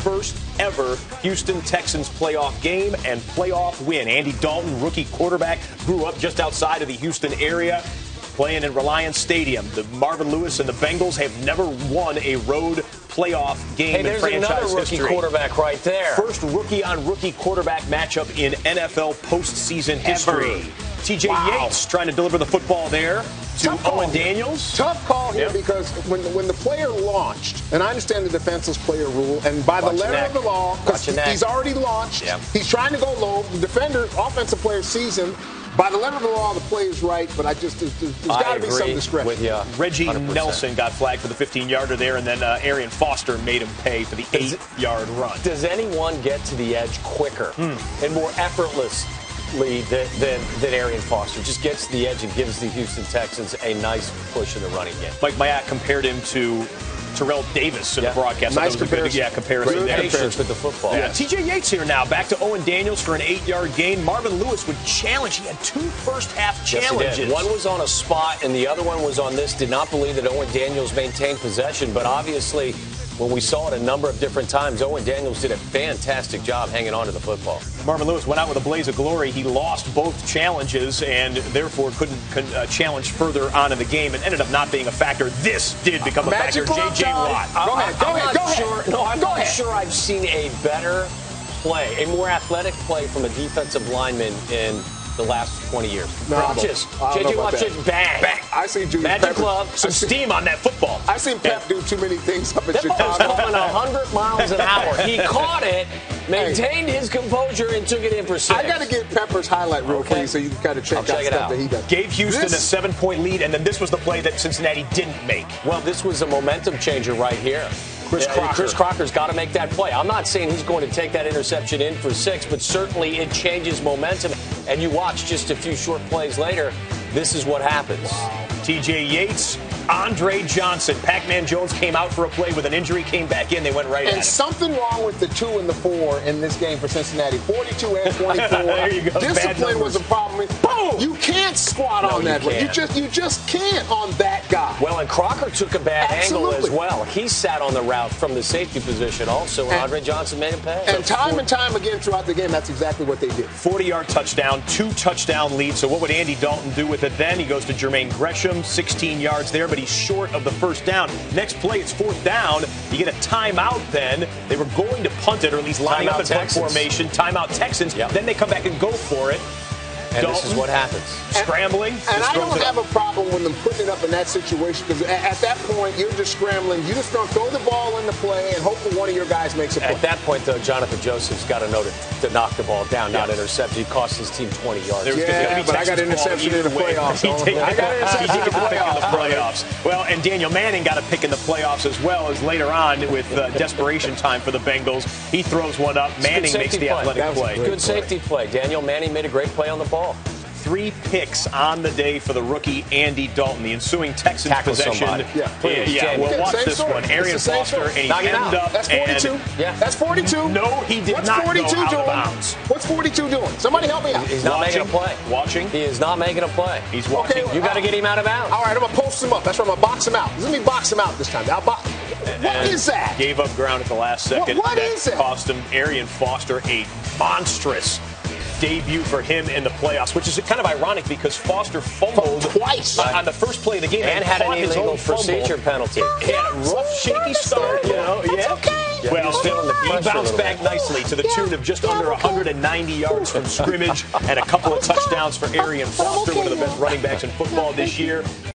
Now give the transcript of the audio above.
first ever Houston Texans playoff game and playoff win. Andy Dalton, rookie quarterback, grew up just outside of the Houston area, playing in Reliance Stadium. The Marvin Lewis and the Bengals have never won a road playoff game in franchise history. There's another rookie quarterback right there. First rookie-on-rookie quarterback matchup in NFL postseason history. T.J. Yates trying to deliver the football there to Owen Daniels. Tough call here because when the player launched, and I understand the defenseless player rule, and by the letter of the law, because he's already launched, he's trying to go low. The defender, offensive player, sees him. By the letter of the law, the play is right, but there's got to be some discretion. With you, Reggie 100%. Nelson got flagged for the 15-yarder there, and then Arian Foster made him pay for the 8-yard run. Does anyone get to the edge quicker and more effortlessly than Arian Foster? Just gets to the edge and gives the Houston Texans a nice push in the running game. Mike Mayock compared him to Terrell Davis in the broadcast. Nice comparison. Comparison there. Patience with the football. Yeah. T.J. Yates here now. Back to Owen Daniels for an 8-yard gain. Marvin Lewis would challenge. He had 2 first-half challenges. Yes, he did. One was on a spot, and the other one was on this. Did not believe that Owen Daniels maintained possession, but obviously, when we saw it a number of different times, Owen Daniels did a fantastic job hanging on to the football. Marvin Lewis went out with a blaze of glory. He lost both challenges and therefore couldn't challenge further on in the game and ended up not being a factor. This did become a factor. J.J. Watt. Go ahead. I'm not sure I've seen a better play, a more athletic play from a defensive lineman in the last 20 years. J.J. Watt just bang. I seen Julius Magic glove, some steam on that football. I seen Pep do too many things up in That ball was Chicago. going 100 miles an hour. He caught it, maintained his composure, and took it in for 6. I got to get Pepper's highlight real quick so you can kind of check out stuff that he does. Gave Houston a 7-point lead, and then this was the play that Cincinnati didn't make. Well, this was a momentum changer right here. Chris Crocker's got to make that play. I'm not saying he's going to take that interception in for 6, but certainly it changes momentum. And you watch just a few short plays later, this is what happens. T.J. Yates, Andre Johnson. Pac-Man Jones came out for a play with an injury, came back in. They went right at him. And something wrong with the 2 and the 4 in this game for Cincinnati. 42 and 24. There you go. Discipline was a problem. Boom! You can't squat on that. You just can't on that guy. Well, and Crocker took a bad angle as well. He sat on the route from the safety position also, and Andre Johnson made him pay. And time again throughout the game, that's exactly what they did. 40-yard touchdown, 2-touchdown lead. So what would Andy Dalton do with it then? He goes to Jermaine Gresham, 16 yards there, but he's short of the first down. Next play, it's 4th down. You get a timeout then. They were going to punt it, or at least line up in punt formation. Timeout Texans. Then they come back and go for it. And Dalton, this is what happens. Scrambling. And I don't have a problem with them putting it up in that situation because at that point, you're just scrambling. You just don't throw the ball in the play and hope that one of your guys makes a play. At that point, though, Jonathan Joseph's got to know to knock the ball down, not intercept. He cost his team 20 yards. But I got an interception in the playoffs. I got an interception in the playoffs. Well, and Daniel Manning got a pick in the playoffs as well as later on with desperation time for the Bengals. He throws one up. Manning makes the athletic play. Good safety play. Daniel Manning made a great play on the ball. 3 picks on the day for the rookie Andy Dalton. The ensuing Texans possession. Well, watch this one. Arian Foster, and he ended up. That's 42. That's 42. No, he did not go out of bounds. What's 42 doing? Somebody help me out. He's not making a play. Watching. He is not making a play. He's watching. You got to get him out of bounds. All right, I'm going to post him up. That's right, I'm going to box him out. Let me box him out this time. What is that? Gave up ground at the last second. What is it? Cost him Arian Foster a monstrous debut for him in the playoffs, which is kind of ironic because Foster fumbled twice on the first play of the game and had an illegal procedure penalty. He had a rough, shaky start. That's okay. Well, he bounced back nicely to the tune of just under 190 yards from scrimmage and a couple of touchdowns for Arian Foster, one of the best running backs in football this year.